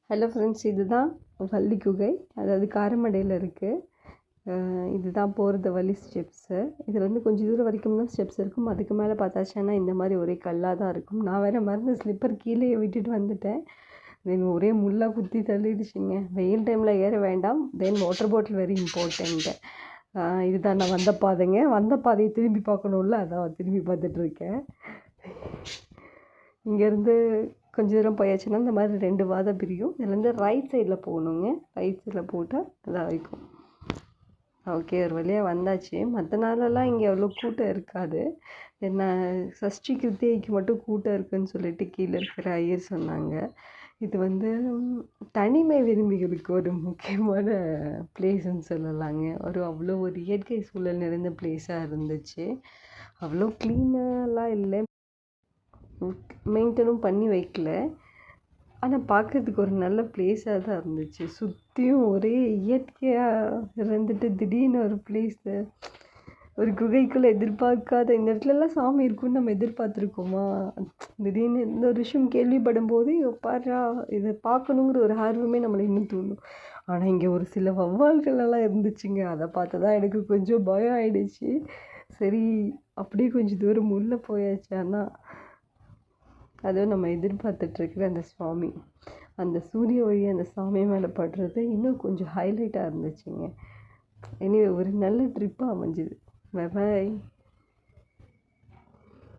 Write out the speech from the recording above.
Hello friends, இதுதான் வள்ளி குகை. அதாவது காரமடையில் இருக்குது. இதுதான் போகிறது வழி ஸ்டெப்ஸு. இதில் வந்து கொஞ்சம் தூரம் வரைக்கும் தான் ஸ்டெப்ஸ் இருக்கும். அதுக்கு மேலே பார்த்தாச்சுன்னா இந்த மாதிரி ஒரே கல்லாக தான் இருக்கும். நான் வேறு மருந்து ஸ்லிப்பர் கீழே விட்டுட்டு வந்துட்டேன். தென் ஒரே முள்ளாக குத்தி தள்ளிடுச்சுங்க. வெயில் டைமில் ஏற வேண்டாம். தென் வாட்டர் பாட்டில் வெரி இம்பார்ட்டண்ட்டு. இதுதான் நான் வந்த பாதைங்க. வந்த பாதையை திரும்பி பார்க்கணும்ல, அதான் திரும்பி பார்த்துட்ருக்கேன். இங்கேருந்து கொஞ்சம் தூரம் போயாச்சுன்னா இந்த மாதிரி 2 வாதை பிரியும். இதுலேருந்து ரைட் சைடில் போகணுங்க. ரைட் சைடில் போட்டால் அதான் வைக்கும். ஓகே, ஒரு வழியாக வந்தாச்சு. மற்ற நாளெல்லாம் இங்கே அவ்வளோ கூட்டம் இருக்காது. என்ன சஷ்டி கிருத்திகைக்கு மட்டும் கூட்டம் இருக்குதுன்னு சொல்லிட்டு கீழே இருக்கிற ஐயர் சொன்னாங்க. இது வந்து தனிமை விரும்பிகளுக்கு ஒரு முக்கியமான பிளேஸ்ன்னு சொல்லலாங்க. அவ்வளோ ஒரு இயற்கை சூழல் நிறைந்த பிளேஸாக இருந்துச்சு. அவ்வளோ க்ளீனாலாம் இல்லை, மெயின்டனும் பண்ணி வைக்கல. ஆனால் பார்க்குறதுக்கு ஒரு நல்ல பிளேஸாக தான் இருந்துச்சு. சுற்றியும் ஒரே இயற்கையாக இருந்துட்டு திடீர்னு ஒரு பிளேஸு, ஒரு குகைக்குள்ளே எதிர்பார்க்காத இந்த இடத்துலலாம் சாமி இருக்குன்னு நம்ம எதிர்பார்த்துருக்கோமா? திடீர்னு இந்த ஒரு விஷயம் கேள்விப்படும் போது பாரா இதை பார்க்கணுங்கிற ஒரு ஆர்வமே நம்மளை இன்னும் தூண்டும். ஆனால் இங்கே ஒரு சில வௌவால்களெல்லாம் இருந்துச்சுங்க. அதை பார்த்து தான் எனக்கு கொஞ்சம் பயம் ஆயிடுச்சு. சரி, அப்படியே கொஞ்சம் தூரம் உள்ளே போயாச்சு. ஆனால் அதுவும் நம்ம எதிர்பார்த்துட்ருக்குற அந்த சுவாமி, அந்த சூரிய ஒளி அந்த சாமி மேலே படுறது இன்னும் கொஞ்சம் ஹைலைட்டாக இருந்துச்சுங்க. எனிவே ஒரு நல்ல ட்ரிப்பாக அமைஞ்சுது. Bye bye.